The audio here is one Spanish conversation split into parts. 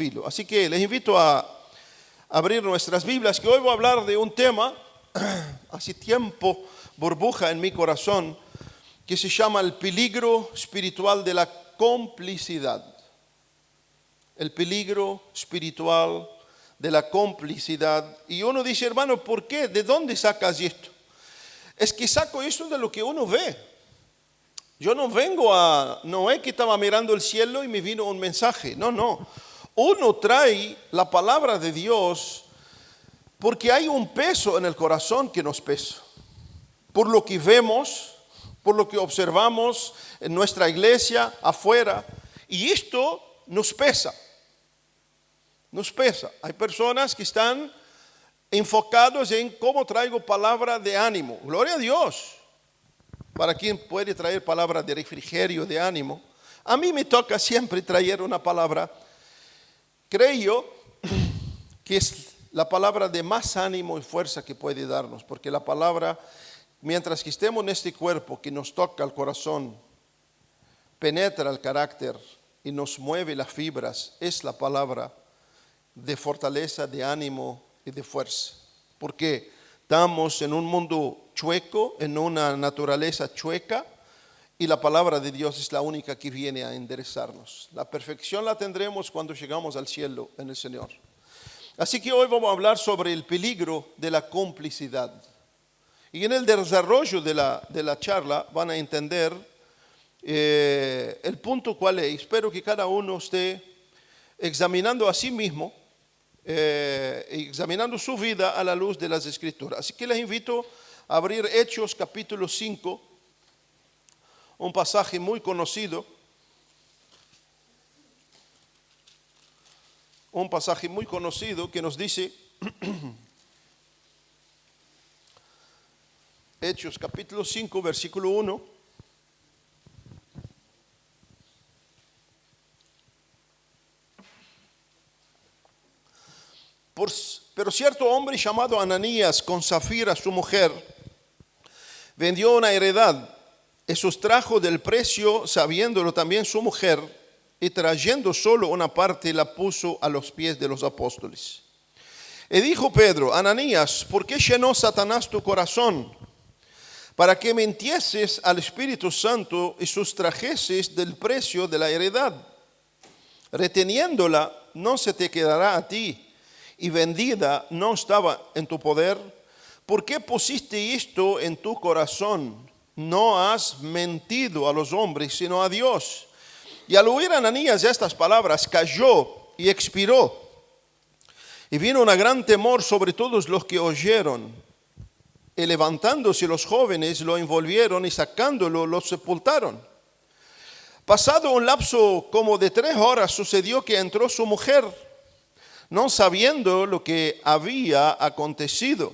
filo. Así que les invito a abrir nuestras Biblias, que hoy voy a hablar de un tema, hace tiempo burbuja en mi corazón, que se llama el peligro espiritual de la complicidad. El peligro espiritual de la complicidad. Y uno dice, hermano, ¿por qué? ¿De dónde sacas esto? Es que saco esto de lo que uno ve. Yo no es que estaba mirando el cielo y me vino un mensaje. No. Uno trae la palabra de Dios porque hay un peso en el corazón que nos pesa. Por lo que vemos, por lo que observamos en nuestra iglesia, afuera. Y esto nos pesa. Nos pesa. Hay personas que están enfocados en cómo traigo palabra de ánimo. Gloria a Dios. Para quien puede traer palabra de refrigerio, de ánimo. A mí me toca siempre traer una palabra, creo que es la palabra de más ánimo y fuerza que puede darnos. Porque la palabra, mientras que estemos en este cuerpo que nos toca el corazón, penetra el carácter y nos mueve las fibras, es la palabra de fortaleza, de ánimo y de fuerza. Porque estamos en un mundo chueco, en una naturaleza chueca, y la palabra de Dios es la única que viene a enderezarnos. La perfección la tendremos cuando llegamos al cielo en el Señor. Así que hoy vamos a hablar sobre el peligro de la complicidad. Y en el desarrollo de la charla van a entender el punto cuál es. Espero que cada uno esté examinando a sí mismo, examinando su vida a la luz de las Escrituras. Así que les invito a abrir Hechos capítulo 5, un pasaje muy conocido. Un pasaje muy conocido que nos dice, Hechos capítulo 5, versículo 1. Pero cierto hombre llamado Ananías, con Safira su mujer, vendió una heredad y sustrajo del precio, sabiéndolo también su mujer, y trayendo solo una parte la puso a los pies de los apóstoles. Y dijo Pedro, Ananías, ¿por qué llenó Satanás tu corazón? Para que mintieses al Espíritu Santo y sustrajeses del precio de la heredad. Reteniéndola, no se te quedará a ti, y vendida no estaba en tu poder. ¿Por qué pusiste esto en tu corazón? No has mentido a los hombres, sino a Dios. Y al oír Ananías estas palabras, cayó y expiró. Y vino un gran temor sobre todos los que oyeron. Y levantándose los jóvenes, lo envolvieron y sacándolo, lo sepultaron. Pasado un lapso como de 3 horas, sucedió que entró su mujer, no sabiendo lo que había acontecido.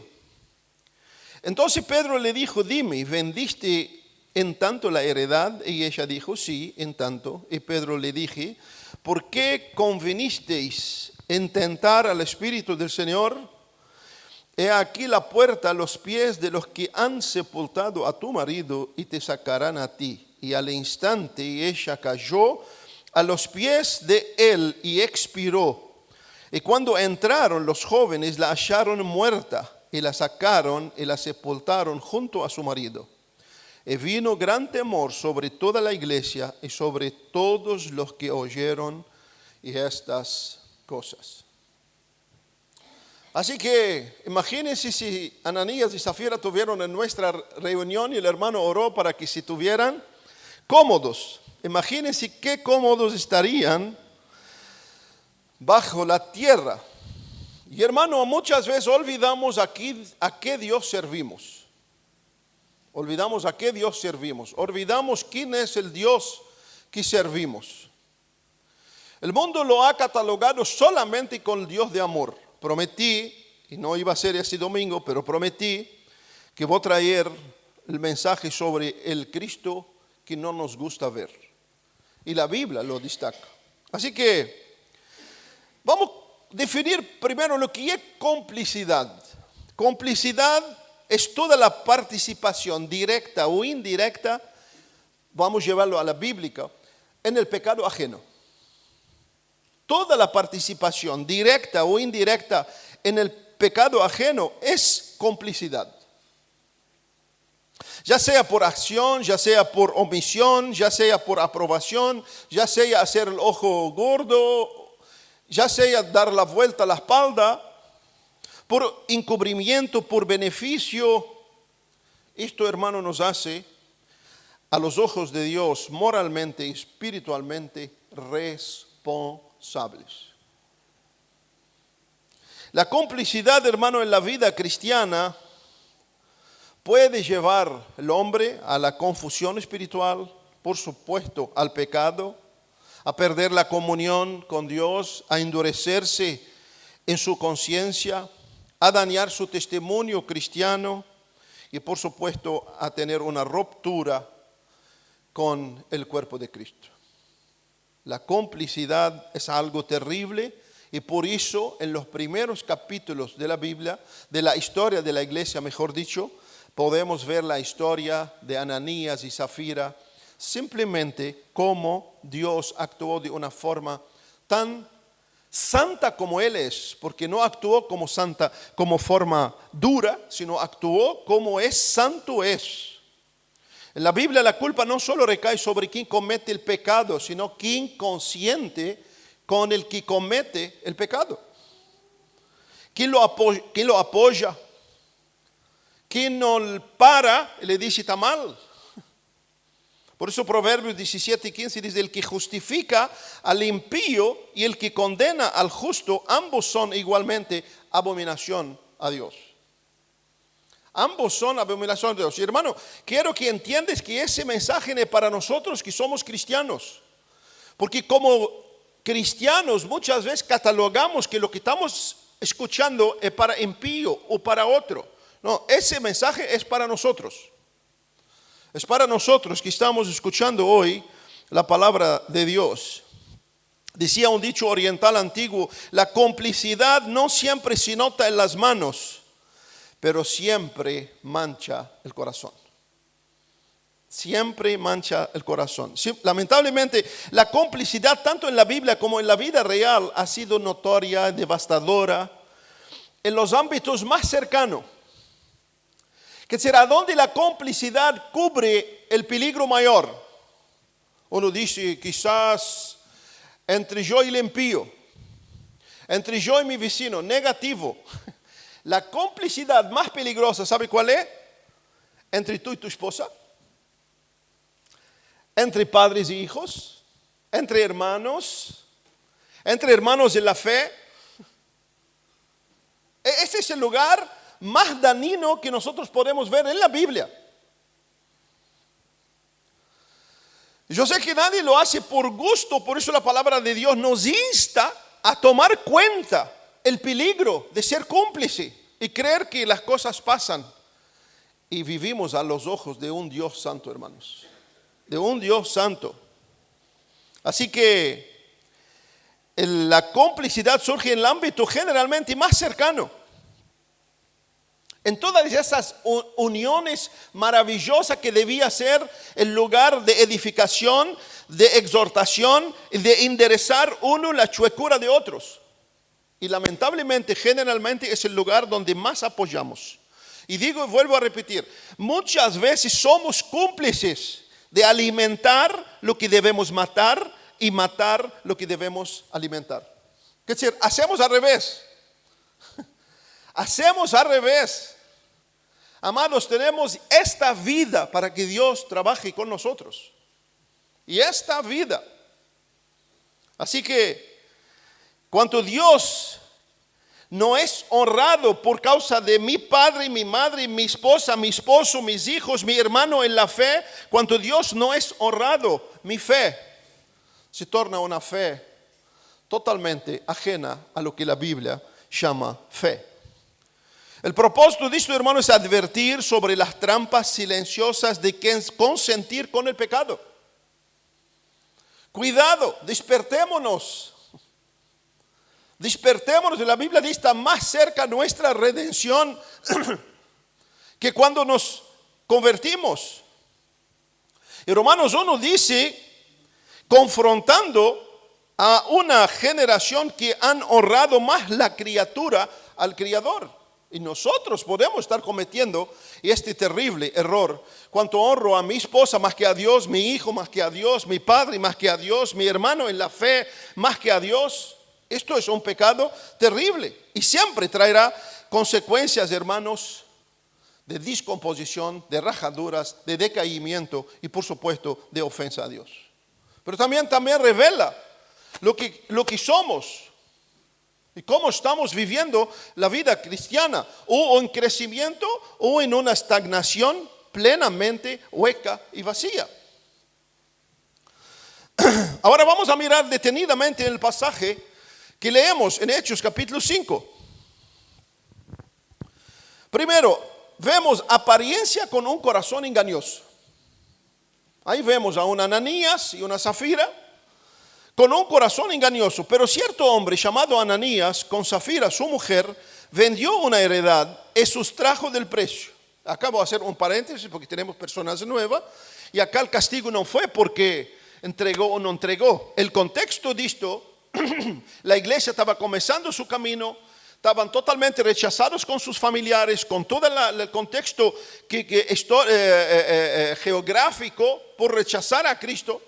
Entonces Pedro le dijo, dime, ¿vendiste en tanto la heredad? Y ella dijo, sí, en tanto. Y Pedro le dije, ¿por qué convenisteis en tentar al Espíritu del Señor? He aquí la puerta a los pies de los que han sepultado a tu marido y te sacarán a ti. Y al instante ella cayó a los pies de él y expiró. Y cuando entraron los jóvenes la hallaron muerta y la sacaron y la sepultaron junto a su marido. Y vino gran temor sobre toda la iglesia y sobre todos los que oyeron estas cosas. Así que imagínense si Ananías y Safira tuvieron en nuestra reunión y el hermano oró para que se tuvieran cómodos. Imagínense qué cómodos estarían bajo la tierra. Y hermano, muchas veces olvidamos aquí a qué Dios servimos. Olvidamos a qué Dios servimos. Olvidamos quién es el Dios que servimos. El mundo lo ha catalogado solamente con el Dios de amor. Prometí, y no iba a ser este domingo, pero prometí que voy a traer el mensaje sobre el Cristo que no nos gusta ver. Y la Biblia lo destaca. Así que vamos a definir primero lo que es complicidad. Complicidad es toda la participación directa o indirecta, vamos a llevarlo a la bíblica, en el pecado ajeno. Toda la participación, directa o indirecta, en el pecado ajeno es complicidad. Ya sea por acción, ya sea por omisión, ya sea por aprobación, ya sea hacer el ojo gordo, ya sea dar la vuelta a la espalda, por encubrimiento, por beneficio. Esto, hermano, nos hace a los ojos de Dios moralmente y espiritualmente responsables. La complicidad, hermano, en la vida cristiana puede llevar al hombre a la confusión espiritual, por supuesto, al pecado, a perder la comunión con Dios, a endurecerse en su conciencia, a dañar su testimonio cristiano y, por supuesto, a tener una ruptura con el cuerpo de Cristo. La complicidad es algo terrible y por eso en los primeros capítulos de la Biblia, de la historia de la iglesia, mejor dicho, podemos ver la historia de Ananías y Zafira, simplemente cómo Dios actuó de una forma tan santa como Él es, porque no actuó como santa, como forma dura, sino actuó como es santo es. En la Biblia la culpa no solo recae sobre quien comete el pecado, sino quien consiente con el que comete el pecado. ¿Quién lo apoya? ¿Quién no para y le dice está mal? Por eso Proverbios 17:15 dice: el que justifica al impío y el que condena al justo, ambos son igualmente abominación a Dios. Ambos son abominación a Dios. Y hermano, quiero que entiendas que ese mensaje es para nosotros que somos cristianos. Porque como cristianos muchas veces catalogamos que lo que estamos escuchando es para impío o para otro. No, ese mensaje es para nosotros. Es para nosotros que estamos escuchando hoy la palabra de Dios. Decía un dicho oriental antiguo: la complicidad no siempre se nota en las manos, pero siempre mancha el corazón. Siempre mancha el corazón. Lamentablemente, la complicidad tanto en la Biblia como en la vida real ha sido notoria, devastadora, en los ámbitos más cercanos. Que será donde la complicidad cubre el peligro mayor. Uno dice, quizás entre yo y el impío, entre yo y mi vecino, negativo. La complicidad más peligrosa, ¿sabe cuál es? Entre tú y tu esposa, entre padres y hijos, entre hermanos en la fe. Ese es el lugar más dañino que nosotros podemos ver en la Biblia. Yo sé que nadie lo hace por gusto, por eso la palabra de Dios nos insta a tomar cuenta el peligro de ser cómplice y creer que las cosas pasan. Y vivimos a los ojos de un Dios santo, hermanos, de un Dios santo. Así que la complicidad surge en el ámbito generalmente más cercano. En todas esas uniones maravillosas que debía ser el lugar de edificación, de exhortación, de enderezar uno la chuecura de otros. Y lamentablemente, generalmente es el lugar donde más apoyamos. Y digo y vuelvo a repetir, muchas veces somos cómplices de alimentar lo que debemos matar y matar lo que debemos alimentar. Es decir, hacemos al revés. Hacemos al revés. Amados, tenemos esta vida para que Dios trabaje con nosotros. Y esta vida. Así que, cuando Dios no es honrado por causa de mi padre, mi madre, mi esposa, mi esposo, mis hijos, mi hermano en la fe, cuando Dios no es honrado, mi fe se torna una fe totalmente ajena a lo que la Biblia llama fe. El propósito de esto, hermano, es advertir sobre las trampas silenciosas de consentir con el pecado. Cuidado, despertémonos. Despertémonos. La Biblia dice: está más cerca nuestra redención que cuando nos convertimos. Y Romanos 1 dice, confrontando a una generación que han honrado más la criatura al Criador. Y nosotros podemos estar cometiendo este terrible error. Cuanto honro a mi esposa más que a Dios, mi hijo más que a Dios, mi padre más que a Dios, mi hermano en la fe más que a Dios. Esto es un pecado terrible y siempre traerá consecuencias, hermanos, de descomposición, de rajaduras, de decaimiento y por supuesto de ofensa a Dios. Pero también revela lo que somos y cómo estamos viviendo la vida cristiana, o en crecimiento o en una estagnación plenamente hueca y vacía. Ahora vamos a mirar detenidamente el pasaje que leemos en Hechos capítulo 5. Primero, vemos apariencia con un corazón engañoso. Ahí vemos a un Ananías y una Zafira con un corazón engañoso. Pero cierto hombre llamado Ananías, con Zafira su mujer, vendió una heredad y sustrajo del precio. Acá voy a hacer un paréntesis porque tenemos personas nuevas. Y acá el castigo no fue porque entregó o no entregó. El contexto de esto, la iglesia estaba comenzando su camino, estaban totalmente rechazados con sus familiares, con todo el contexto geográfico por rechazar a Cristo.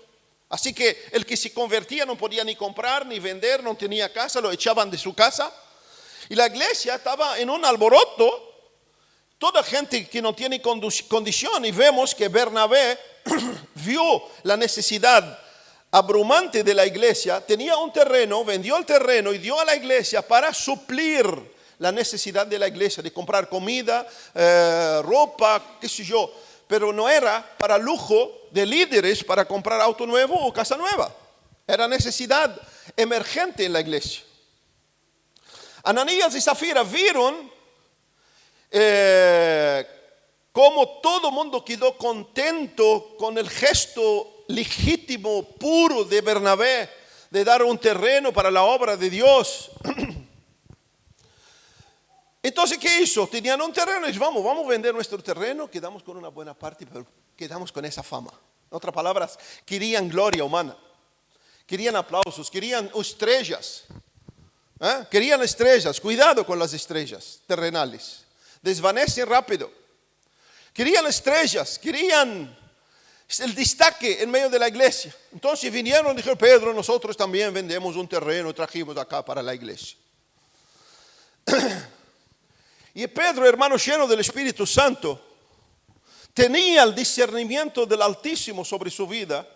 Así que el que se convertía no podía ni comprar ni vender, no tenía casa, lo echaban de su casa. Y la iglesia estaba en un alboroto, toda gente que no tiene condición. Y vemos que Bernabé vio la necesidad abrumante de la iglesia, tenía un terreno, vendió el terreno y dio a la iglesia para suplir la necesidad de la iglesia, de comprar comida, ropa, qué sé yo. Pero no era para lujo de líderes para comprar auto nuevo o casa nueva. Era necesidad emergente en la iglesia. Ananías y Zafira vieron cómo todo el mundo quedó contento con el gesto legítimo, puro de Bernabé, de dar un terreno para la obra de Dios. Entonces, ¿qué hizo? Tenían un terreno y dijeron, vamos a vender nuestro terreno, quedamos con una buena parte, pero quedamos con esa fama. En otras palabras, querían gloria humana, querían aplausos, querían estrellas. Querían estrellas, cuidado con las estrellas terrenales, desvanecen rápido. Querían estrellas, querían el destaque en medio de la iglesia. Entonces vinieron y dijeron, Pedro, nosotros también vendemos un terreno, trajimos acá para la iglesia. Y Pedro, hermano lleno del Espíritu Santo, tenía el discernimiento del Altísimo sobre su vida,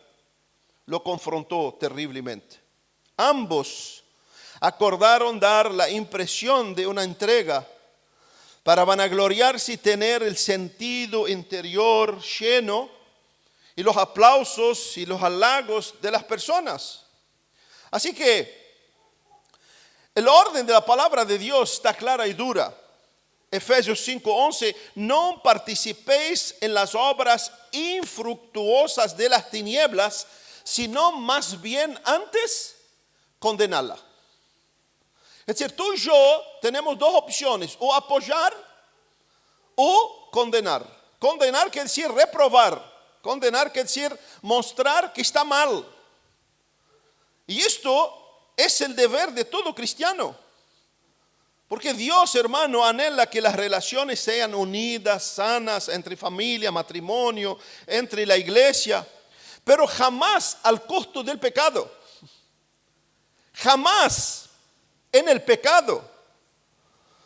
lo confrontó terriblemente. Ambos acordaron dar la impresión de una entrega para vanagloriarse y tener el sentido interior lleno y los aplausos y los halagos de las personas. Así que el orden de la palabra de Dios está clara y dura. Efesios 5:11, no participéis en las obras infructuosas de las tinieblas, sino más bien antes condenarla. Es decir, tú y yo tenemos dos opciones, o apoyar o condenar. Condenar quiere decir reprobar, condenar quiere decir mostrar que está mal. Y esto es el deber de todo cristiano. Porque Dios, hermano, anhela que las relaciones sean unidas, sanas, entre familia, matrimonio, entre la iglesia, pero jamás al costo del pecado. Jamás en el pecado.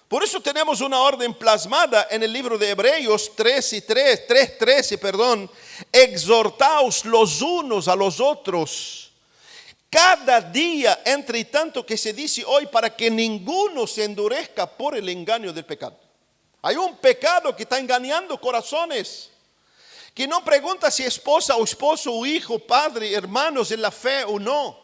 Por eso tenemos una orden plasmada en el libro de Hebreos 3:13, exhortaos los unos a los otros cada día, entre tanto que se dice hoy, para que ninguno se endurezca por el engaño del pecado. Hay un pecado que está engañando corazones, que no pregunta si esposa o esposo o hijo, padre, hermanos en la fe o no.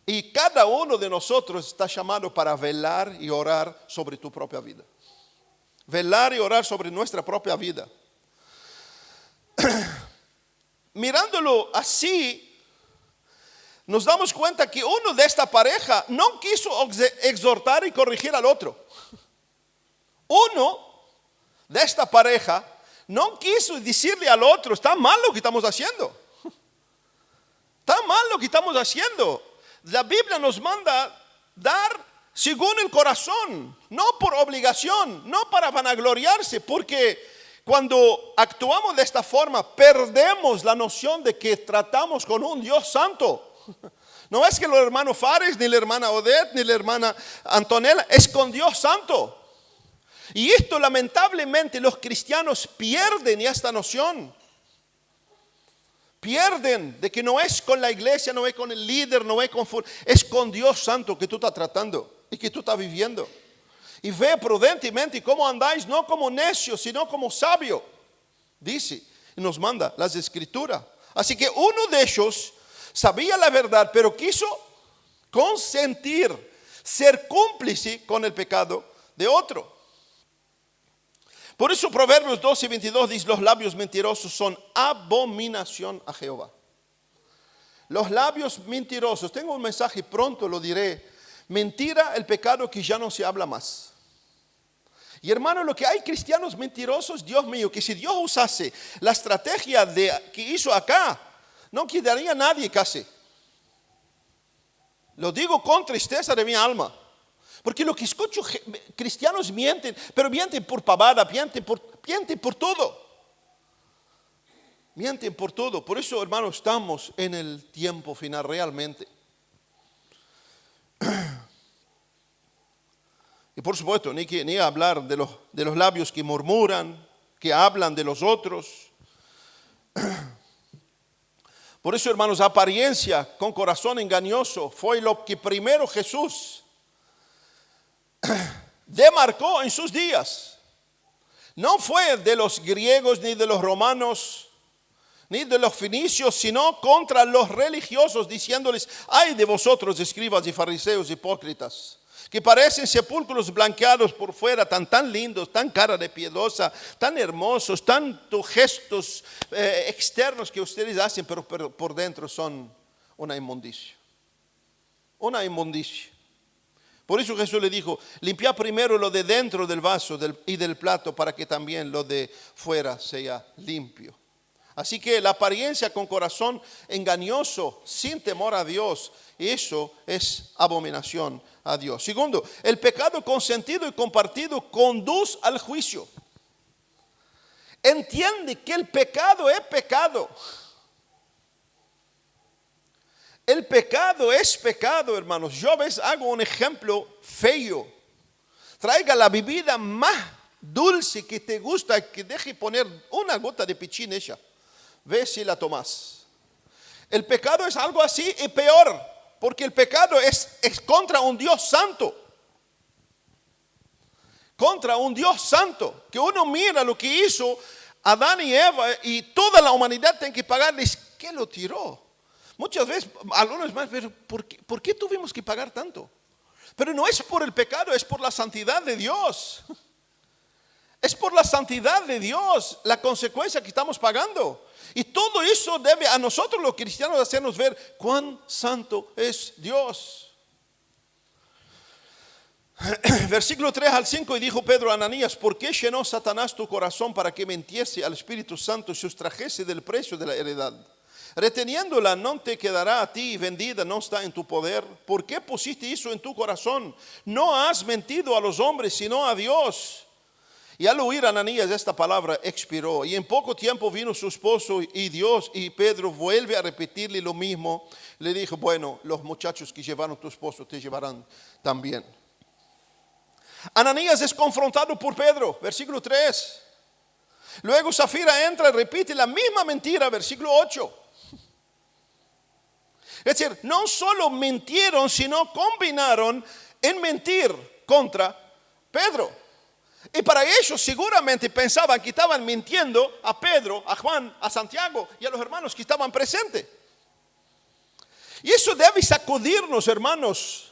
Y cada uno de nosotros está llamado para velar y orar sobre tu propia vida. Velar y orar sobre nuestra propia vida. Mirándolo así, nos damos cuenta que uno de esta pareja no quiso exhortar y corregir al otro. Uno de esta pareja no quiso decirle al otro, está mal lo que estamos haciendo. Está mal lo que estamos haciendo. la Biblia nos manda dar según el corazón, no por obligación, no para vanagloriarse, porque cuando actuamos de esta forma perdemos la noción de que tratamos con un Dios santo. No es que el hermano Fares, ni la hermana Odette, ni la hermana Antonella, es con Dios santo. Y esto lamentablemente los cristianos pierden esta noción. Pierden de que no es con la iglesia, no es con el líder, no es con Dios santo que tú estás tratando y que tú estás viviendo. Y ve prudentemente cómo andáis, no como necio, sino como sabio. Dice y nos manda las escrituras. Así que uno de ellos sabía la verdad, pero quiso consentir, ser cómplice con el pecado de otro. Por eso Proverbios 12:22 dice: los labios mentirosos son abominación a Jehová. Los labios mentirosos, tengo un mensaje, pronto lo diré. Mentira, el pecado que ya no se habla más. Y hermano, lo que hay cristianos mentirosos, Dios mío, que si Dios usase la estrategia que hizo acá, no quedaría nadie casi. Lo digo con tristeza de mi alma. Porque lo que escucho, cristianos mienten, pero mienten por pavada, mienten por todo. Mienten por todo. Por eso, hermano, estamos en el tiempo final realmente. Y por supuesto, ni hablar de los labios que murmuran, que hablan de los otros. Por eso, hermanos, apariencia con corazón engañoso fue lo que primero Jesús demarcó en sus días. No fue de los griegos, ni de los romanos, ni de los fenicios, sino contra los religiosos, diciéndoles: ay de vosotros, escribas y fariseos hipócritas, que parecen sepulcros blanqueados por fuera, tan lindos, tan cara de piedosa, tan hermosos, tantos gestos externos que ustedes hacen, pero por dentro son una inmundicia. Una inmundicia. Por eso Jesús le dijo: limpia primero lo de dentro del vaso y del plato, para que también lo de fuera sea limpio. Así que la apariencia con corazón engañoso, sin temor a Dios, eso es abominación a Dios. Segundo, el pecado consentido y compartido conduce al juicio. Entiende que el pecado es pecado. El pecado es pecado, hermanos. Yo a veces hago un ejemplo feo. Traiga la bebida más dulce que te gusta, que deje poner una gota de pichín en ella. Ve si la tomas. El pecado es algo así y peor, porque el pecado es contra un Dios santo. Contra un Dios santo. Que uno mira lo que hizo Adán y Eva y toda la humanidad tiene que pagarles. ¿Qué lo tiró? Muchas veces, algunos más, pero ¿por qué tuvimos que pagar tanto? Pero no es por el pecado, es por la santidad de Dios. Es por la santidad de Dios la consecuencia que estamos pagando. Y todo eso debe a nosotros los cristianos hacernos ver cuán santo es Dios. Versículo 3 al 5, y dijo Pedro a Ananías: ¿por qué llenó Satanás tu corazón para que mintiese al Espíritu Santo y sustrajese del precio de la heredad? Reteniéndola no te quedará a ti, vendida no está en tu poder. ¿Por qué pusiste eso en tu corazón? No has mentido a los hombres, sino a Dios. Y al oír Ananías esta palabra, expiró. Y en poco tiempo vino su esposo y Dios, y Pedro vuelve a repetirle lo mismo. Le dijo: bueno, los muchachos que llevaron tu esposo te llevarán también. Ananías es confrontado por Pedro, versículo 3. Luego Zafira entra y repite la misma mentira, versículo 8. Es decir, no solo mintieron, sino combinaron en mentir contra Pedro. Y para ellos seguramente pensaban que estaban mintiendo a Pedro, a Juan, a Santiago y a los hermanos que estaban presentes. Y eso debe sacudirnos, hermanos,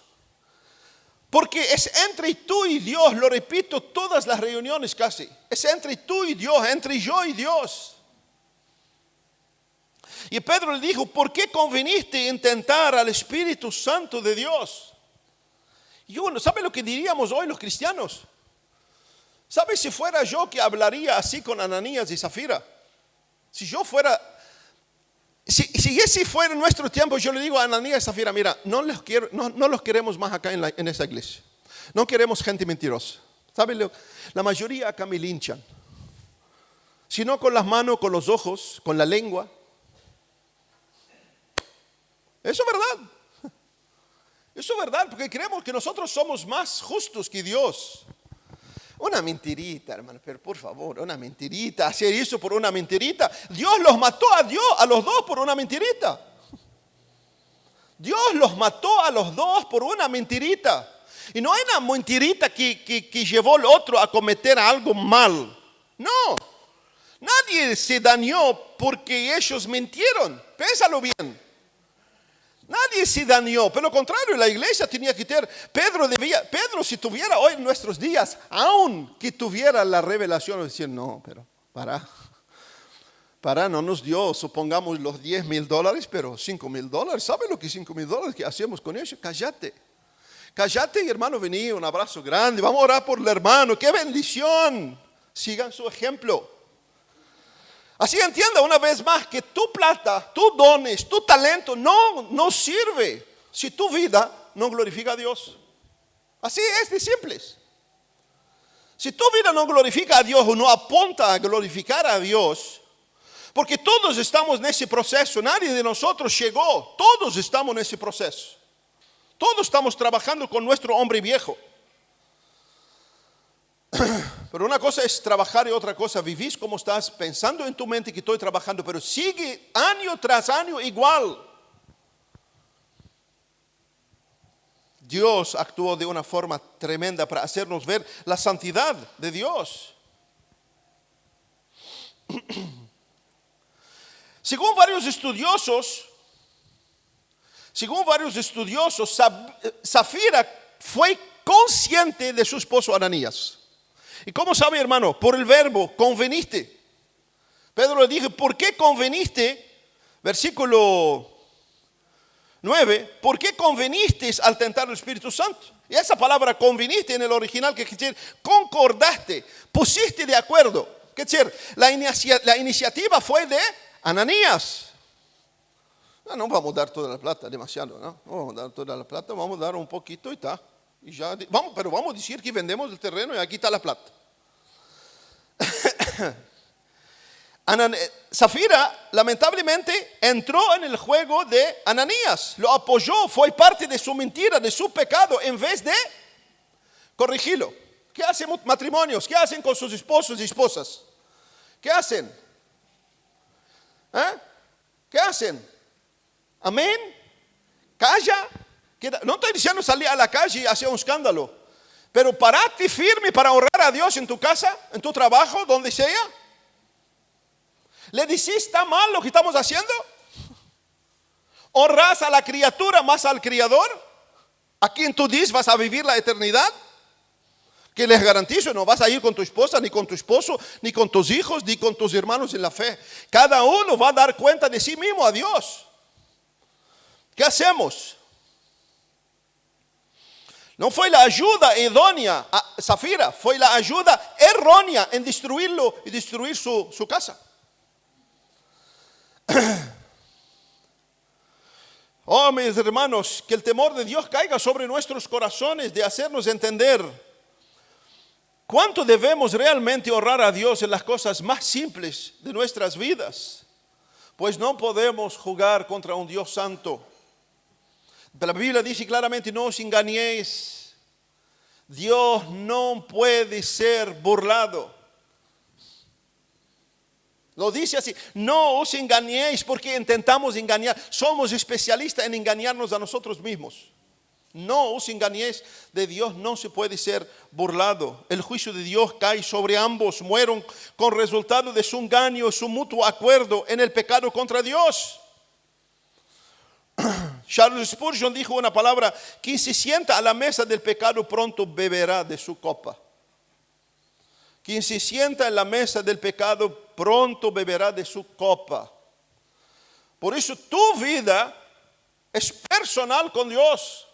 porque es entre tú y Dios, lo repito todas las reuniones casi. Es entre tú y Dios, entre yo y Dios. Y Pedro le dijo: ¿por qué conviniste intentar al Espíritu Santo de Dios? Y bueno, ¿sabe lo que diríamos hoy los cristianos? ¿Sabe si fuera yo que hablaría así con Ananías y Zafira? Si yo fuera Si ese fuera nuestro tiempo, yo le digo a Ananías y Zafira, mira, no los queremos más acá en esa iglesia. No queremos gente mentirosa. ¿Saben? La mayoría acá me linchan. Si no con las manos, con los ojos, con la lengua. Eso es verdad. Eso es verdad, porque creemos que nosotros somos más justos que Dios. Una mentirita, hermano, pero por favor, una mentirita, hacer eso por una mentirita. Dios los mató a los dos por una mentirita. Dios los mató a los dos por una mentirita. Y no hay una mentirita que llevó al otro a cometer algo mal. No, nadie se dañó porque ellos mintieron. Pénsalo bien. Nadie se dañó, pero lo contrario, la iglesia tenía que tener, Pedro si tuviera hoy en nuestros días, aunque tuviera la revelación, decir, no, pero no nos dio, supongamos los $10,000, pero $5,000, ¿sabe lo que $5,000 que hacemos con eso? Cállate, hermano, vení, un abrazo grande, vamos a orar por el hermano, qué bendición, sigan su ejemplo. Así entienda una vez más que tu plata, tus dones, tu talento no sirve si tu vida no glorifica a Dios. Así es de simples. Si tu vida no glorifica a Dios o no apunta a glorificar a Dios, porque todos estamos en ese proceso, nadie de nosotros llegó, todos estamos en ese proceso. Todos estamos trabajando con nuestro hombre viejo. Pero una cosa es trabajar y otra cosa vivís como estás pensando en tu mente que estoy trabajando, pero sigue año tras año igual. Dios actuó de una forma tremenda para hacernos ver la santidad de Dios. Según varios estudiosos, Zafira fue consciente de su esposo Ananías. ¿Y cómo sabe, hermano? Por el verbo, conveniste. Pedro le dijo, ¿por qué conveniste? Versículo 9, ¿por qué conveniste al tentar el Espíritu Santo? Y esa palabra conveniste en el original, que quiere decir concordarte, pusiste de acuerdo. ¿Qué quiere decir? La iniciativa fue de Ananías. No vamos a dar toda la plata, demasiado, ¿no? No vamos a dar toda la plata, vamos a dar un poquito y está. Pero vamos a decir que vendemos el terreno y aquí está la plata. Zafira lamentablemente entró en el juego de Ananías, lo apoyó, fue parte de su mentira, de su pecado, en vez de corregirlo. ¿Qué hacen matrimonios? ¿Qué hacen con sus esposos y esposas? ¿Qué hacen? ¿Qué hacen? Amén. Calla. No estoy diciendo salir a la calle y hacer un escándalo, pero parate firme para honrar a Dios en tu casa, en tu trabajo, donde sea. ¿Le decís está mal lo que estamos haciendo? ¿Honras a la criatura más al Criador? ¿A quien tú dices vas a vivir la eternidad? Que les garantizo, no vas a ir con tu esposa, ni con tu esposo, ni con tus hijos, ni con tus hermanos en la fe. Cada uno va a dar cuenta de sí mismo a Dios. ¿Qué hacemos? No fue la ayuda idónea a Zafira, fue la ayuda errónea en destruirlo y destruir su casa. Oh, mis hermanos, que el temor de Dios caiga sobre nuestros corazones, de hacernos entender cuánto debemos realmente honrar a Dios en las cosas más simples de nuestras vidas, pues no podemos jugar contra un Dios santo. La Biblia dice claramente, no os engañéis, Dios no puede ser burlado. Lo dice así, no os engañéis porque intentamos engañar, somos especialistas en engañarnos a nosotros mismos. No os engañéis, de Dios no se puede ser burlado. El juicio de Dios cae sobre ambos, mueren con resultado de su engaño, su mutuo acuerdo en el pecado contra Dios. Charles Spurgeon dijo una palabra: quien se sienta a la mesa del pecado pronto beberá de su copa. Quien se sienta en la mesa del pecado pronto beberá de su copa. Por eso tu vida es personal con Dios.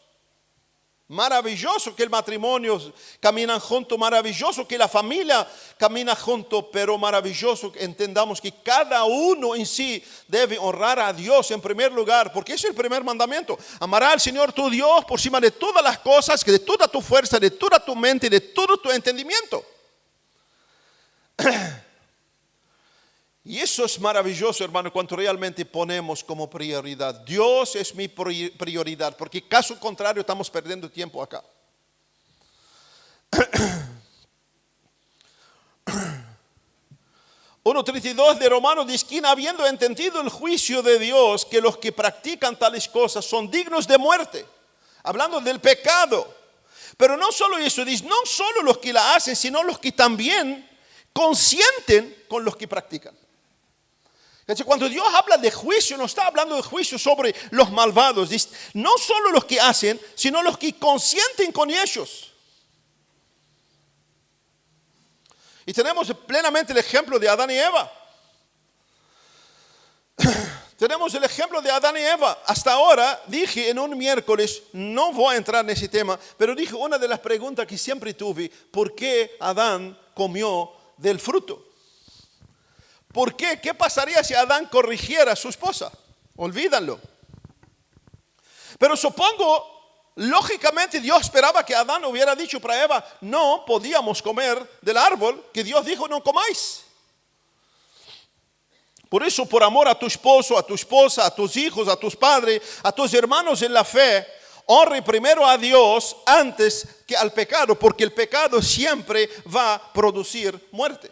Maravilloso que el matrimonio camina junto, maravilloso que la familia camina junto, pero maravilloso que entendamos que cada uno en sí debe honrar a Dios en primer lugar, porque ese es el primer mandamiento. Amarás al Señor tu Dios por encima de todas las cosas, de toda tu fuerza, de toda tu mente, de todo tu entendimiento. Y eso es maravilloso, hermano, cuando realmente ponemos como prioridad. Dios es mi prioridad, porque caso contrario estamos perdiendo tiempo acá. 1:32 de Romanos dice: quien habiendo entendido el juicio de Dios, que los que practican tales cosas son dignos de muerte. Hablando del pecado. Pero no solo eso, dice, no solo los que la hacen, sino los que también consienten con los que practican. Cuando Dios habla de juicio, no está hablando de juicio sobre los malvados. Dice, no solo los que hacen, sino los que consienten con ellos. Y tenemos plenamente el ejemplo de Adán y Eva. Tenemos el ejemplo de Adán y Eva. Hasta ahora dije en un miércoles, no voy a entrar en ese tema, pero dije una de las preguntas que siempre tuve: ¿por qué Adán comió del fruto? ¿Por qué? ¿Qué pasaría si Adán corrigiera a su esposa? Olvídalo. Pero supongo, lógicamente Dios esperaba que Adán hubiera dicho para Eva: no podíamos comer del árbol que Dios dijo no comáis. Por eso, por amor a tu esposo, a tu esposa, a tus hijos, a tus padres, a tus hermanos en la fe, honre primero a Dios antes que al pecado, porque el pecado siempre va a producir muerte.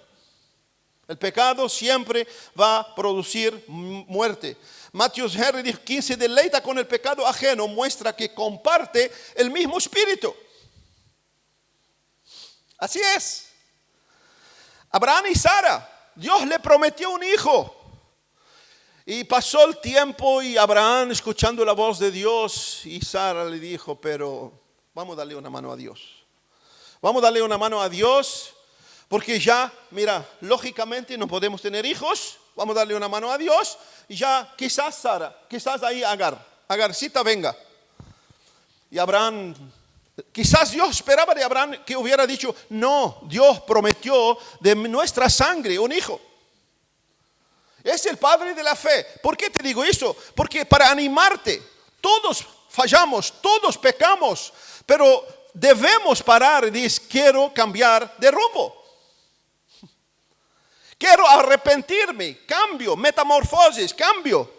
El pecado siempre va a producir muerte. Matthew Henry dijo: quien se deleita con el pecado ajeno muestra que comparte el mismo espíritu. Así es. Abraham y Sara, Dios le prometió un hijo. Y pasó el tiempo y Abraham, escuchando la voz de Dios, y Sara le dijo: pero vamos a darle una mano a Dios. Vamos a darle una mano a Dios. Porque ya, mira, lógicamente no podemos tener hijos. Vamos a darle una mano a Dios. Y ya quizás Sara, quizás ahí Agarcita venga. Y Abraham, quizás Dios esperaba de Abraham que hubiera dicho: no, Dios prometió de nuestra sangre un hijo. Es el padre de la fe. ¿Por qué te digo eso? Porque para animarte, todos fallamos, todos pecamos, pero debemos parar y decir: quiero cambiar de rumbo. Quiero arrepentirme, cambio, metamorfosis, cambio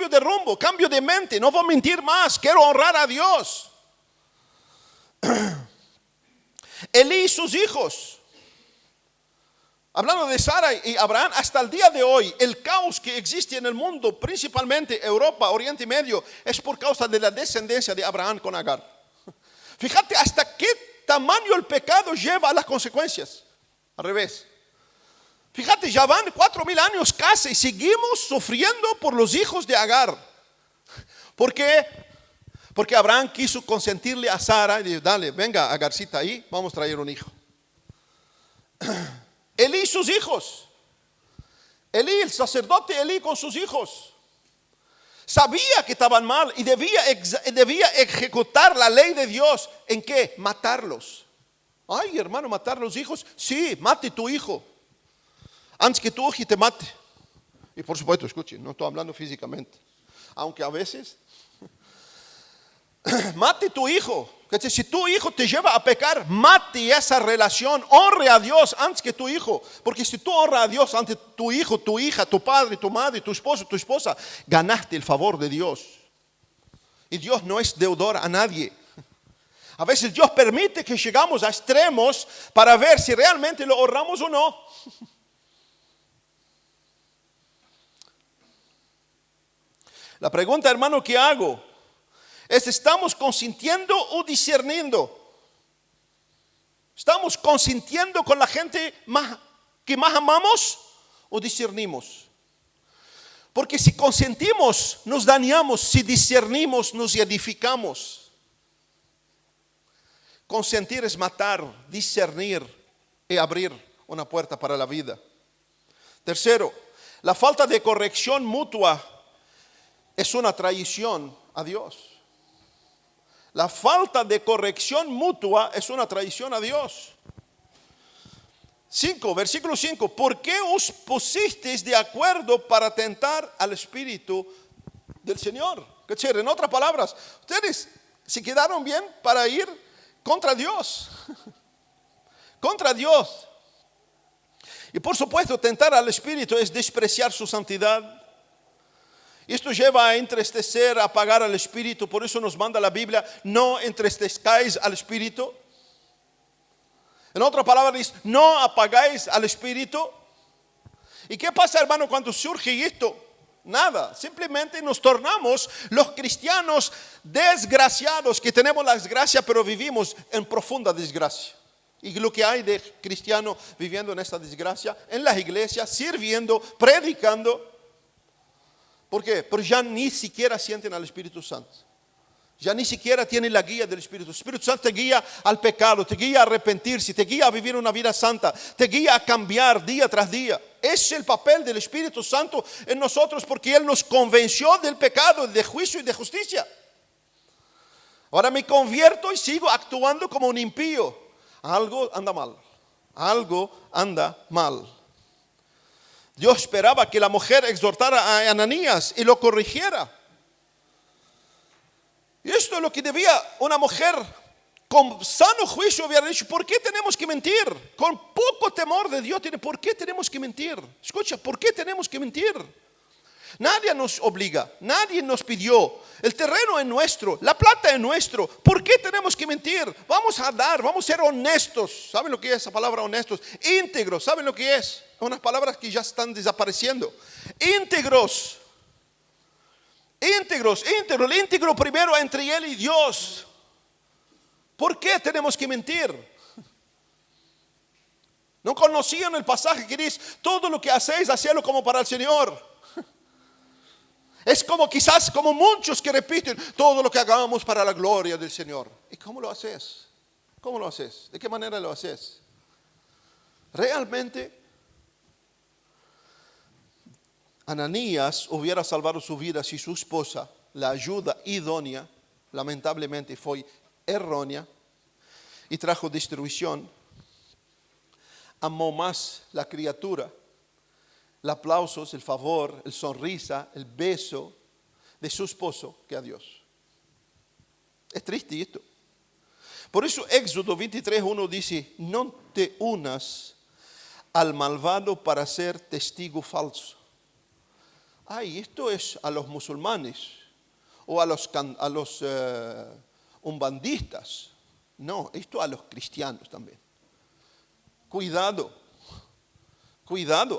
de rumbo, cambio de mente, no voy a mentir más, quiero honrar a Dios. Elí y sus hijos, hablando de Sara y Abraham, hasta el día de hoy, el caos que existe en el mundo, principalmente Europa, Oriente Medio, es por causa de la descendencia de Abraham con Agar. Fíjate hasta qué tamaño el pecado lleva a las consecuencias. Al revés. Fíjate, ya van 4,000 años casi y seguimos sufriendo por los hijos de Agar. ¿Por qué? Porque Abraham quiso consentirle a Sara y dijo: dale, venga Agarcita ahí, vamos a traer un hijo. Elí y sus hijos. Elí, el sacerdote Elí con sus hijos. Sabía que estaban mal y debía ejecutar la ley de Dios. ¿En qué? Matarlos. Ay, hermano, matar a los hijos. Sí, mate tu hijo antes que tu hijo te mate. Y por supuesto, escuchen, no estoy hablando físicamente, aunque a veces mate tu hijo. Si tu hijo te lleva a pecar, mate esa relación, honre a Dios antes que tu hijo. Porque si tú honras a Dios ante tu hijo, tu hija, tu padre, tu madre, tu esposo, tu esposa, ganaste el favor de Dios. Y Dios no es deudor a nadie. A veces Dios permite que llegamos a extremos para ver si realmente lo honramos o no. La pregunta, hermano, que hago es: ¿estamos consintiendo o discerniendo? ¿Estamos consintiendo con la gente que más amamos o discernimos? Porque si consentimos, nos dañamos. Si discernimos, nos edificamos. Consentir es matar, discernir y abrir una puerta para la vida. Tercero, la falta de corrección mutua es una traición a Dios. La falta de corrección mutua es una traición a Dios. Versículo 5. ¿Por qué os pusisteis de acuerdo para tentar al Espíritu del Señor? En otras palabras, ustedes se quedaron bien para ir contra Dios. Contra Dios. Y por supuesto, tentar al Espíritu es despreciar su santidad. Esto lleva a entristecer, a apagar al Espíritu. Por eso nos manda la Biblia: no entristezcáis al Espíritu. En otras palabras dice: no apagáis al Espíritu. ¿Y qué pasa, hermano, cuando surge esto? Nada, simplemente nos tornamos los cristianos desgraciados, que tenemos la desgracia pero vivimos en profunda desgracia. Y lo que hay de cristiano viviendo en esta desgracia, en las iglesias, sirviendo, predicando. ¿Por qué? Porque ya ni siquiera sienten al Espíritu Santo. Ya ni siquiera tienen la guía del Espíritu. El Espíritu Santo te guía al pecado, te guía a arrepentirse, te guía a vivir una vida santa, te guía a cambiar día tras día. Es el papel del Espíritu Santo en nosotros, porque Él nos convenció del pecado, de juicio y de justicia. Ahora me convierto y sigo actuando como un impío. Algo anda mal. Algo anda mal. Dios esperaba que la mujer exhortara a Ananías y lo corrigiera. Y esto es lo que debía una mujer con sano juicio haber dicho: ¿por qué tenemos que mentir? Con poco temor de Dios, ¿por qué tenemos que mentir? Escucha, ¿por qué tenemos que mentir? Nadie nos obliga, nadie nos pidió. El terreno es nuestro, la plata es nuestro. ¿Por qué tenemos que mentir? Vamos a dar, vamos a ser honestos. ¿Saben lo que es esa palabra honestos? Íntegros, ¿saben lo que es? Unas palabras que ya están desapareciendo. Íntegros. Íntegros. El íntegro primero entre Él y Dios. ¿Por qué tenemos que mentir? ¿No conocían el pasaje que dice: todo lo que hacéis, hacedlo como para el Señor? Es como quizás como muchos que repiten: todo lo que hagamos para la gloria del Señor. ¿Y cómo lo haces? ¿Cómo lo haces? ¿De qué manera lo haces? Realmente Ananías hubiera salvado su vida si su esposa, la ayuda idónea, lamentablemente fue errónea y trajo destrucción. Amó más la criatura, el aplauso, el favor, el sonrisa, el beso de su esposo que a Dios. Es triste esto. Por eso Éxodo 23:1 dice: no te unas al malvado para ser testigo falso. Ay, esto es a los musulmanes o a los umbandistas. No, esto a los cristianos también. Cuidado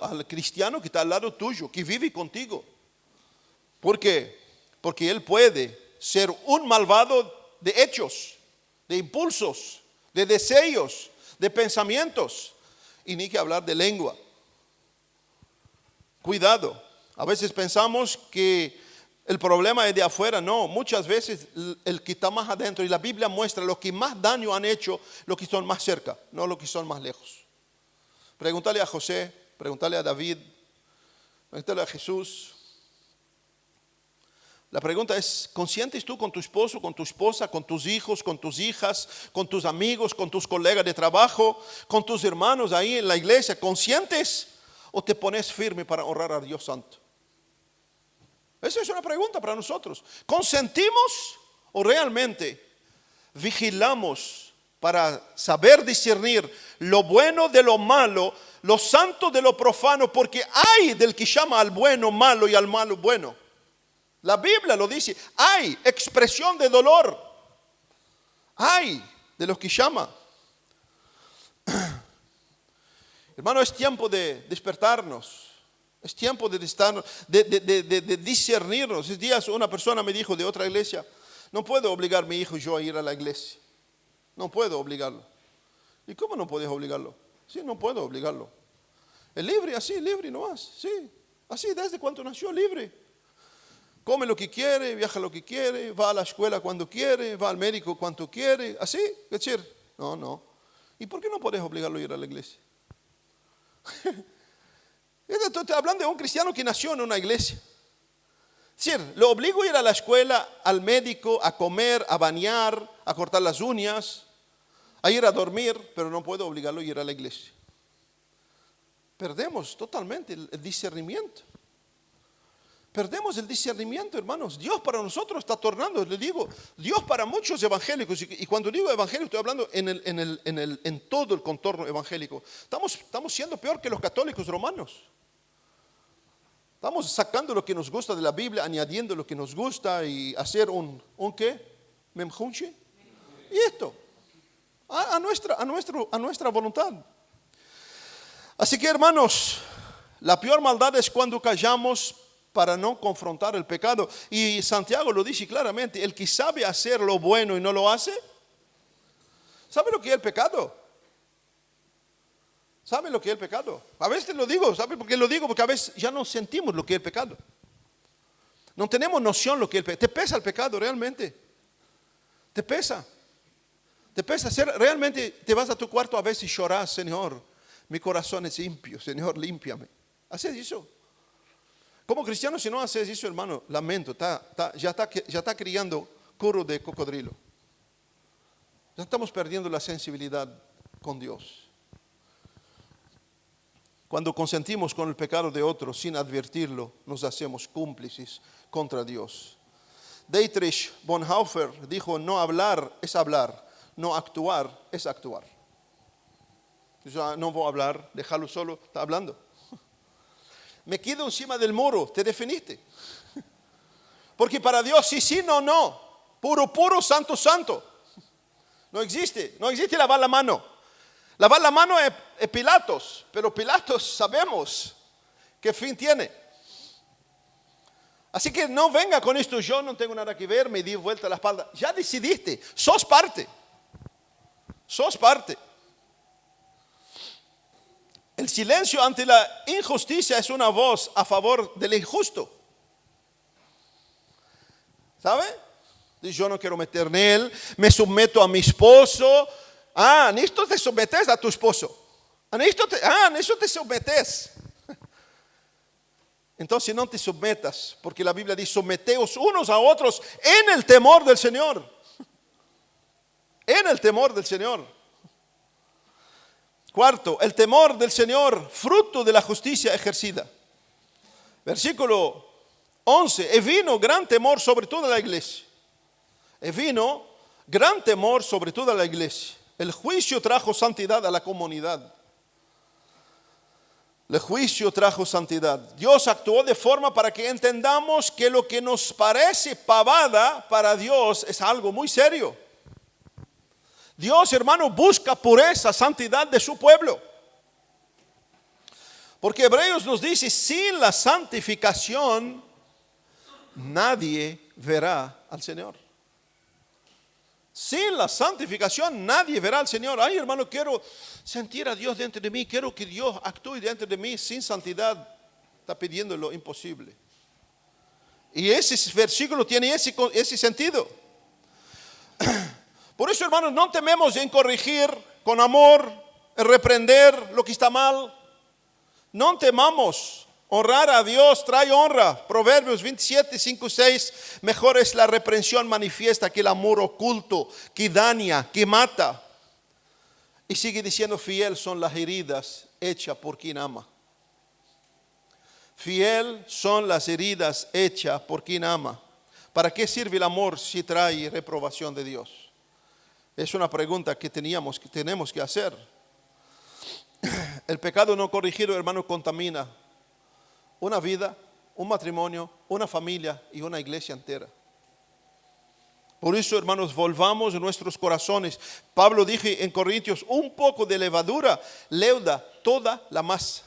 al cristiano que está al lado tuyo, que vive contigo. ¿Por qué? Porque él puede ser un malvado de hechos, de impulsos, de deseos, de pensamientos, y ni que hablar de lengua. Cuidado. A veces pensamos que el problema es de afuera. No, muchas veces el que está más adentro. Y la Biblia muestra los que más daño han hecho, los que son más cerca, no los que son más lejos. Pregúntale a José, pregúntale a David, pregúntale a Jesús. La pregunta es: ¿conscientes tú con tu esposo, con tu esposa, con tus hijos, con tus hijas, con tus amigos, con tus colegas de trabajo, con tus hermanos ahí en la iglesia? ¿Conscientes o te pones firme para honrar a Dios Santo? Esa es una pregunta para nosotros. ¿Consentimos o realmente vigilamos para saber discernir lo bueno de lo malo, lo santo de lo profano? Porque hay del que llama al bueno malo y al malo bueno. La Biblia lo dice. Hay expresión de dolor. Hay de los que llama. Hermano, es tiempo de despertarnos. Es tiempo de discernirnos. Esos días una persona me dijo de otra iglesia: no puedo obligar a mi hijo yo a ir a la iglesia. No puedo obligarlo. ¿Y cómo no puedes obligarlo? Sí, no puedo obligarlo. Es libre, así, libre nomás. Sí, así desde cuando nació, libre. Come lo que quiere, viaja lo que quiere, va a la escuela cuando quiere, va al médico cuando quiere. Así, es decir, no. ¿Y por qué no puedes obligarlo a ir a la iglesia? Estoy hablando de un cristiano que nació en una iglesia. Es decir, lo obligo a ir a la escuela, al médico, a comer, a bañar, a cortar las uñas, a ir a dormir, pero no puedo obligarlo a ir a la iglesia. Perdemos totalmente el discernimiento. Perdemos el discernimiento, hermanos. Dios para nosotros está tornando, le digo, Dios para muchos evangélicos, y cuando digo evangélico estoy hablando en todo el contorno evangélico. Estamos siendo peor que los católicos romanos. Estamos sacando lo que nos gusta de la Biblia, añadiendo lo que nos gusta y hacer un ¿qué? Memjunche. Y esto, a nuestra voluntad. Así que, hermanos, la peor maldad es cuando callamos para no confrontar el pecado. Y Santiago lo dice claramente, el que sabe hacer lo bueno y no lo hace, ¿sabe lo que es el pecado? ¿Sabe lo que es el pecado? A veces lo digo, ¿sabe por qué lo digo? Porque a veces ya no sentimos lo que es el pecado. No tenemos noción lo que es el pecado. ¿Te pesa el pecado realmente? ¿Te pesa? ¿Te pesa? Realmente te vas a tu cuarto a veces y lloras, Señor, mi corazón es limpio, Señor, límpiame. ¿Haces eso? Como cristiano, si no haces eso, hermano, lamento, ya está criando curo de cocodrilo. Ya estamos perdiendo la sensibilidad con Dios. Cuando consentimos con el pecado de otros sin advertirlo, nos hacemos cómplices contra Dios. Dietrich Bonhoeffer dijo, no hablar es hablar, no actuar es actuar. Yo no voy a hablar, déjalo solo, está hablando. Me quedo encima del muro, te definiste. Porque para Dios sí, no. Puro, santo. No existe lavar la mano. Lavar la mano es Pilatos, pero Pilatos sabemos qué fin tiene. Así que no venga con esto, yo no tengo nada que ver, me di vuelta la espalda. Ya decidiste, sos parte. El silencio ante la injusticia es una voz a favor del injusto. ¿Sabe? Yo no quiero meter en él, me someto a mi esposo. En esto te sometes a tu esposo. En eso te sometes. Entonces no te sometas, porque la Biblia dice, someteos unos a otros en el temor del Señor. En el temor del Señor. Cuarto, el temor del Señor, fruto de la justicia ejercida. Versículo 11, y vino gran temor sobre toda la iglesia. El juicio trajo santidad a la comunidad. El juicio trajo santidad. Dios actuó de forma para que entendamos que lo que nos parece pavada para Dios es algo muy serio. Dios, hermano, busca pureza, santidad de su pueblo. Porque Hebreos nos dice, sin la santificación, nadie verá al Señor. Sin la santificación, nadie verá al Señor. Ay, hermano, quiero sentir a Dios dentro de mí. Quiero que Dios actúe dentro de mí. Sin santidad, está pidiendo lo imposible. Y ese versículo tiene ese sentido. Por eso, hermanos, no tememos en corregir con amor, en reprender lo que está mal. No temamos. Honrar a Dios trae honra. Proverbios 27, 5, 6. Mejor es la reprensión manifiesta que el amor oculto, que daña, que mata. Y sigue diciendo, fiel son las heridas hechas por quien ama. Fiel son las heridas hechas por quien ama. ¿Para qué sirve el amor si trae reprobación de Dios? Es una pregunta que tenemos que hacer. El pecado no corregido, hermano, contamina una vida, un matrimonio, una familia y una iglesia entera. Por eso, hermanos, volvamos nuestros corazones. Pablo dijo en Corintios, un poco de levadura leuda toda la masa.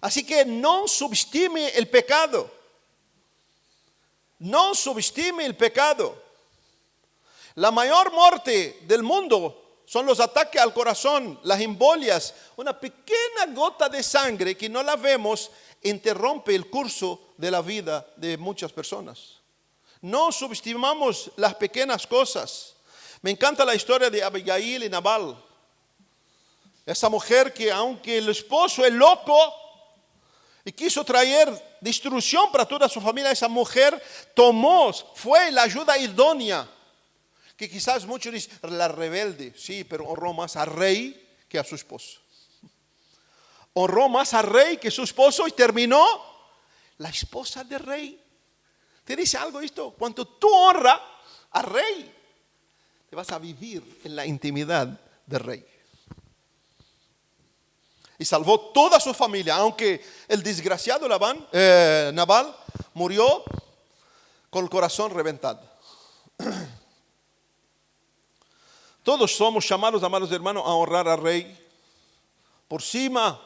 Así que no subestime el pecado. No subestime el pecado. La mayor muerte del mundo son los ataques al corazón, las embolias. Una pequeña gota de sangre que no la vemos interrumpe el curso de la vida de muchas personas. No subestimamos las pequeñas cosas. Me encanta la historia de Abigail y Nabal. Esa mujer que aunque el esposo es loco, y quiso traer destrucción para toda su familia, esa mujer fue la ayuda idónea. Que quizás muchos dicen, la rebelde, sí, pero honró más al rey que a su esposo. Honró más al rey que su esposo y terminó la esposa del rey. ¿Te dice algo esto? Cuando tú honras al rey, te vas a vivir en la intimidad del rey. Y salvó toda su familia, aunque el desgraciado Nabal murió con el corazón reventado. Todos somos llamados, amados hermanos, a honrar al rey por encima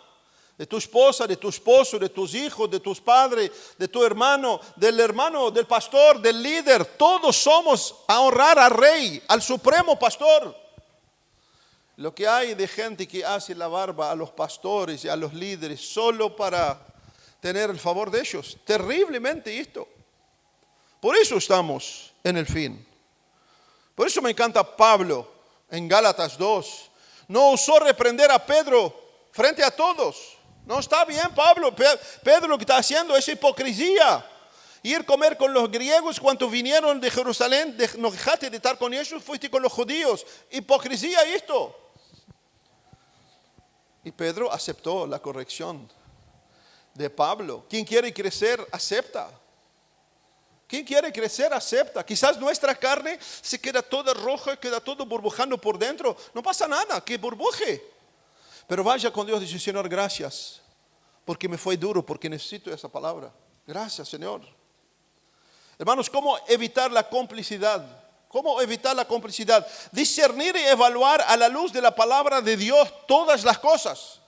de tu esposa, de tu esposo, de tus hijos, de tus padres, de tu hermano, del pastor, del líder. Todos somos a honrar al rey, al supremo pastor. Lo que hay de gente que hace la barba a los pastores y a los líderes solo para tener el favor de ellos. Terriblemente esto. Por eso estamos en el fin. Por eso me encanta Pablo en Gálatas 2. No osó reprender a Pedro frente a todos. No está bien, Pablo. Pedro lo que está haciendo es hipocresía. Ir a comer con los griegos cuando vinieron de Jerusalén. No dejaste de estar con ellos, fuiste con los judíos. Hipocresía esto. Y Pedro aceptó la corrección de Pablo. Quien quiere crecer, acepta. Quien quiere crecer, acepta. Quizás nuestra carne se queda toda roja, queda todo burbujando por dentro. No pasa nada, que burbuje. Pero vaya con Dios y dice, Señor, gracias. Porque me fue duro, porque necesito esa palabra. Gracias, Señor. Hermanos, ¿cómo evitar la complicidad? ¿Cómo evitar la complicidad? Discernir y evaluar a la luz de la palabra de Dios todas las cosas.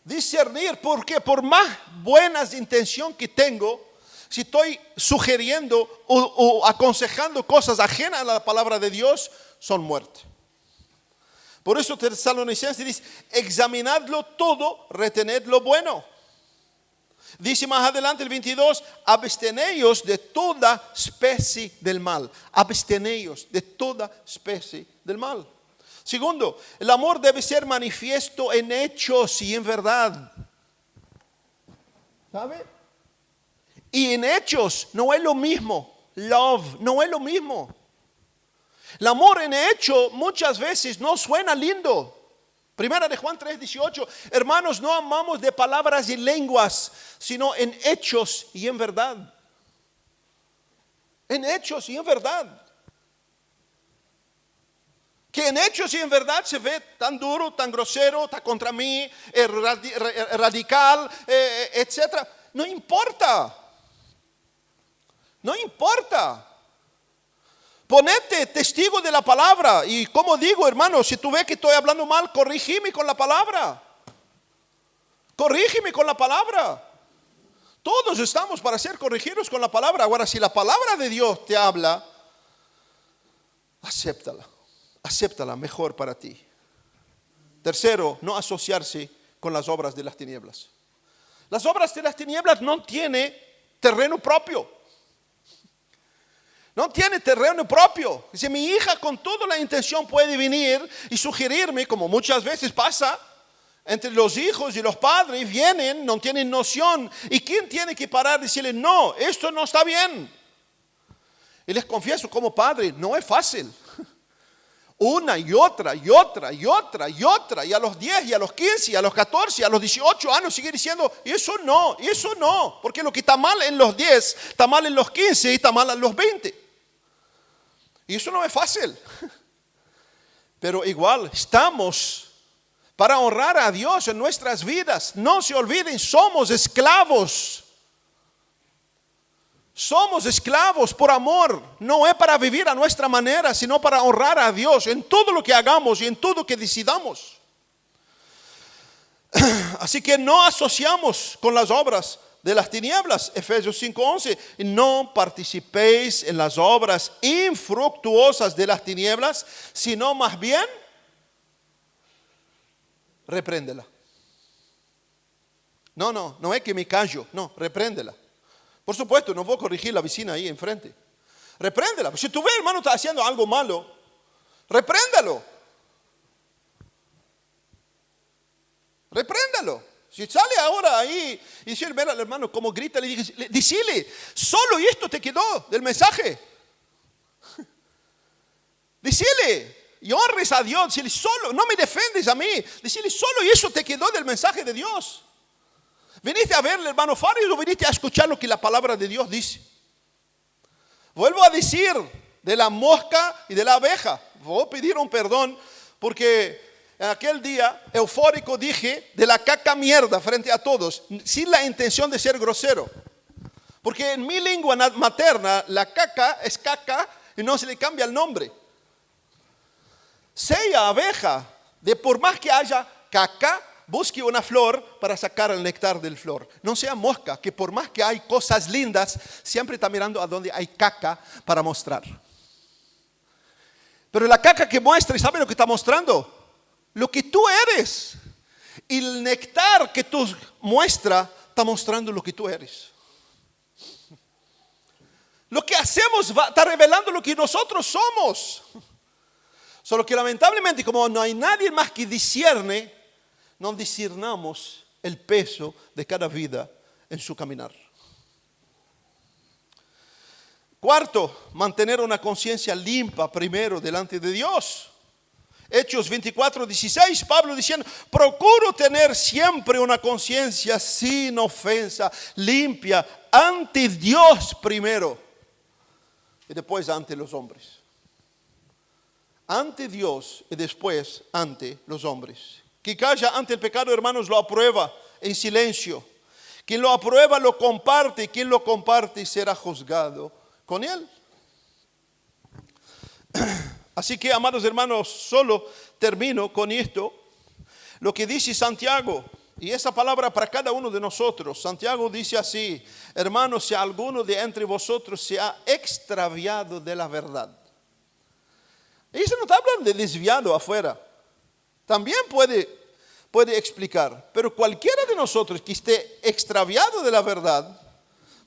Discernir, porque por más buenas intenciones que tengo, si estoy sugiriendo o aconsejando cosas ajenas a la palabra de Dios, son muerte. Por eso Tesalonicenses dice, examinadlo todo, retened lo bueno. Dice más adelante el 22, absteneos de toda especie del mal. Absteneos de toda especie del mal. Segundo, el amor debe ser manifiesto en hechos y en verdad. ¿Sabe? Y en hechos no es lo mismo. Love no es lo mismo. El amor en hecho muchas veces no suena lindo. Primera de Juan 3:18, hermanos, no amamos de palabras y lenguas, sino en hechos y en verdad. En hechos y en verdad. Que en hechos y en verdad se ve tan duro, tan grosero, está contra mí, radical, etc. No importa. No importa. Ponete testigo de la palabra. Y como digo, hermano, si tú ves que estoy hablando mal, corrígeme con la palabra. Corrígeme con la palabra. Todos estamos para ser corregidos con la palabra. Ahora, si la palabra de Dios te habla, acéptala. Acéptala mejor para ti. Tercero, no asociarse con las obras de las tinieblas. Las obras de las tinieblas no tienen terreno propio. No tiene terreno propio. Dice, mi hija con toda la intención puede venir y sugerirme, como muchas veces pasa, entre los hijos y los padres, vienen, no tienen noción. ¿Y quién tiene que parar y decirle, no, esto no está bien? Y les confieso, como padre, no es fácil. Una y otra, y otra, y otra, y otra. Y a los 10, y a los 15, y a los 14, y a los 18 años sigue diciendo, eso no. Porque lo que está mal en los 10, está mal en los 15 y está mal en los 20. Y eso no es fácil. Pero igual estamos para honrar a Dios en nuestras vidas. No se olviden, somos esclavos. Somos esclavos por amor. No es para vivir a nuestra manera, sino para honrar a Dios en todo lo que hagamos y en todo lo que decidamos. Así que no asociamos con las obras de las tinieblas. Efesios 5:11. No participéis en las obras infructuosas de las tinieblas, sino más bien repréndela. No es que me callo. No, repréndela. Por supuesto, no voy a corregir la vecina ahí enfrente. Repréndela. Si tú ves, hermano, está haciendo algo malo, repréndalo. Repréndalo. Si sale ahora ahí y dice, ver al hermano como grita, le dije, decile, solo esto te quedó del mensaje. Decile, y honres a Dios, decile, solo, no me defendes a mí. Decile, solo eso te quedó del mensaje de Dios. ¿Viniste a ver al hermano Faris o viniste a escuchar lo que la palabra de Dios dice? Vuelvo a decir, de la mosca y de la abeja. Voy a pedir un perdón porque en aquel día eufórico dije de la caca mierda frente a todos, sin la intención de ser grosero. Porque en mi lengua materna la caca es caca y no se le cambia el nombre. Sea abeja, de por más que haya caca, busque una flor para sacar el néctar del flor. No sea mosca, que por más que hay cosas lindas, siempre está mirando a donde hay caca para mostrar. Pero la caca que muestra, ¿y sabe lo que está mostrando? Lo que tú eres. Y el néctar que tú muestra, está mostrando lo que tú eres. Lo que hacemos está revelando lo que nosotros somos. Solo que lamentablemente, como no hay nadie más que discierne, no discernamos el peso de cada vida en su caminar. Cuarto, mantener una conciencia limpia primero delante de Dios. Hechos 24:16, Pablo diciendo, procuro tener siempre una conciencia sin ofensa, limpia, ante Dios primero y después ante los hombres. Ante Dios y después ante los hombres. Quien calla ante el pecado, hermanos, lo aprueba en silencio. Quien lo aprueba lo comparte, quien lo comparte será juzgado con él. Así que, amados hermanos, solo termino con esto. Lo que dice Santiago, y esa palabra para cada uno de nosotros. Santiago dice así, hermanos, si alguno de entre vosotros se ha extraviado de la verdad. Y eso no está hablando de desviado afuera. También puede explicar. Pero cualquiera de nosotros que esté extraviado de la verdad,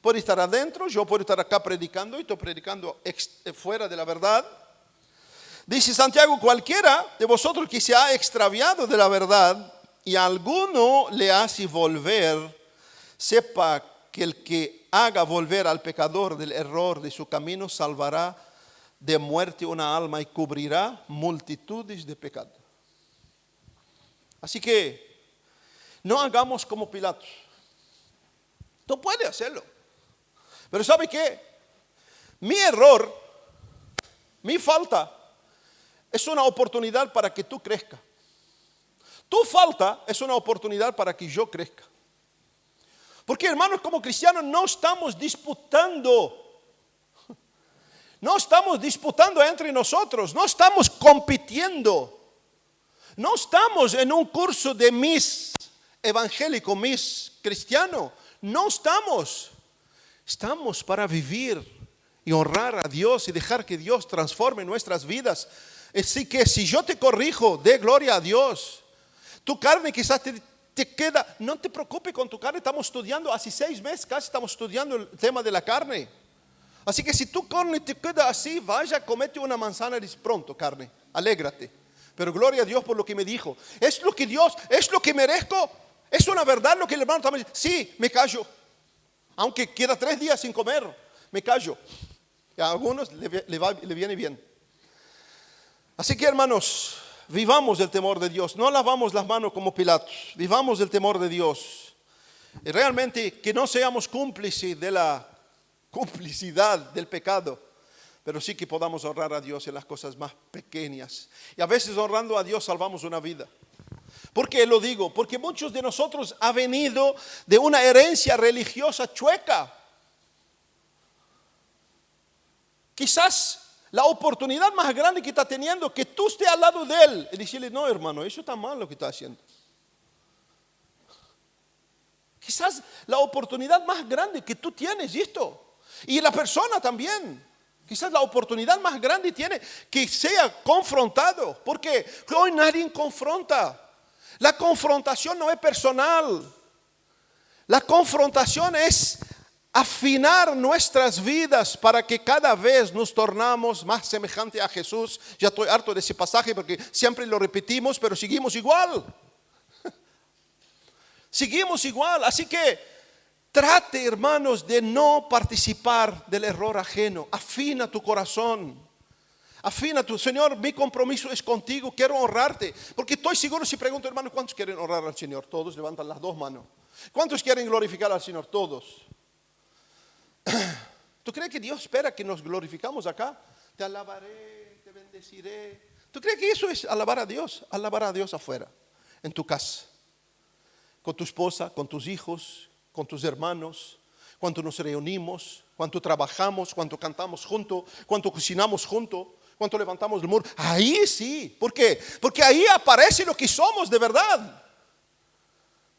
puede estar adentro, yo puedo estar acá predicando y estoy predicando fuera de la verdad. Dice Santiago, cualquiera de vosotros que se ha extraviado de la verdad y a alguno le hace volver, sepa que el que haga volver al pecador del error de su camino salvará de muerte una alma y cubrirá multitudes de pecados. Así que no hagamos como Pilatos. Tú puedes hacerlo. Pero ¿sabe qué? Mi error, mi falta, es una oportunidad para que tú crezcas. Tu falta es una oportunidad para que yo crezca. Porque, hermanos, como cristianos no estamos disputando. No estamos disputando entre nosotros, no estamos compitiendo, no estamos en un curso de Miss evangélico, Miss cristiano, no estamos. Estamos para vivir y honrar a Dios y dejar que Dios transforme nuestras vidas. Así que si yo te corrijo, dé gloria a Dios. Tu carne quizás te queda, no te preocupes con tu carne, estamos estudiando, hace 6 meses casi estamos estudiando el tema de la carne. Así que si tu carne te queda así, vaya, comete una manzana y dice, pronto carne, alégrate. Pero gloria a Dios por lo que me dijo. ¿Es lo que Dios, es lo que merezco? ¿Es una verdad lo que el hermano también dice? Sí, me callo. Aunque queda 3 días sin comer, me callo. Y a algunos le viene bien. Así que, hermanos, vivamos el temor de Dios. No lavamos las manos como Pilatos. Vivamos el temor de Dios. Y realmente que no seamos cómplices de la complicidad del pecado, pero sí que podamos honrar a Dios en las cosas más pequeñas. Y a veces honrando a Dios salvamos una vida. ¿Por qué lo digo? Porque muchos de nosotros han venido de una herencia religiosa chueca. Quizás la oportunidad más grande que está teniendo, que tú estés al lado de él y decirle, no hermano, eso está mal lo que está haciendo. Quizás la oportunidad más grande que tú tienes esto. Y la persona también. Quizás la oportunidad más grande tiene que sea confrontado. Porque hoy nadie confronta. La confrontación no es personal. La confrontación es afinar nuestras vidas para que cada vez nos tornamos más semejantes a Jesús. Ya estoy harto de ese pasaje porque siempre lo repetimos, pero seguimos igual. Seguimos igual. Así que trate, hermanos, de no participar del error ajeno. Afina tu corazón. Afina tu, Señor, mi compromiso es contigo, quiero honrarte. Porque estoy seguro, si pregunto, hermano, ¿cuántos quieren honrar al Señor? Todos levantan las dos manos. ¿Cuántos quieren glorificar al Señor? Todos. ¿Tú crees que Dios espera que nos glorificamos acá? Te alabaré, te bendeciré. ¿Tú crees que eso es alabar a Dios? Alabar a Dios afuera, en tu casa, con tu esposa, con tus hijos, con tus hermanos, cuando nos reunimos, cuando trabajamos, cuando cantamos juntos, cuando cocinamos juntos, cuando levantamos el muro. Ahí sí. ¿Por qué? Porque ahí aparece lo que somos de verdad.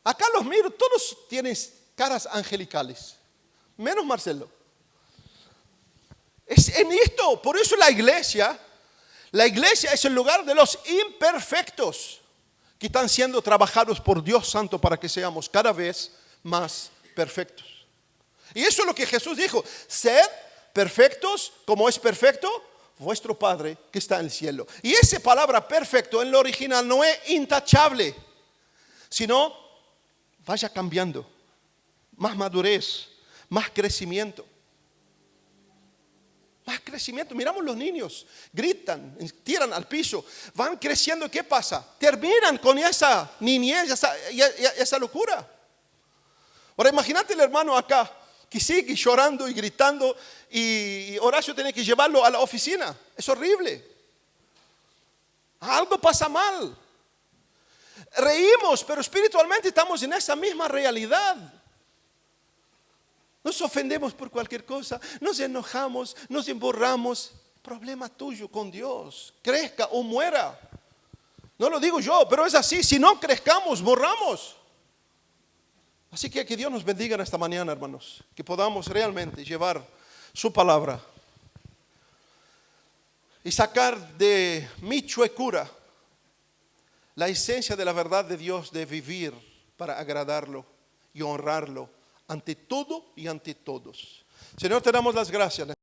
Acá los miro, todos tienen caras angelicales, menos Marcelo. Es en esto, por eso la iglesia es el lugar de los imperfectos que están siendo trabajados por Dios Santo para que seamos cada vez más perfectos. Y eso es lo que Jesús dijo: sed perfectos como es perfecto vuestro Padre que está en el cielo. Y esa palabra perfecto en lo original no es intachable, sino vaya cambiando, más madurez, más crecimiento. Más crecimiento. Miramos los niños, gritan, tiran al piso, van creciendo. ¿Qué pasa? Terminan con esa niñez, esa locura. Ahora imagínate el hermano acá que sigue llorando y gritando y Horacio tiene que llevarlo a la oficina. Es horrible. Algo pasa mal. Reímos, pero espiritualmente estamos en esa misma realidad. Nos ofendemos por cualquier cosa, nos enojamos, nos emborramos. Problema tuyo con Dios. Crezca o muera. No lo digo yo, pero es así. Si no crezcamos, morramos. Así que Dios nos bendiga en esta mañana, hermanos. Que podamos realmente llevar su palabra y sacar de mi chuecura la esencia de la verdad de Dios, de vivir para agradarlo y honrarlo ante todo y ante todos. Señor, te damos las gracias.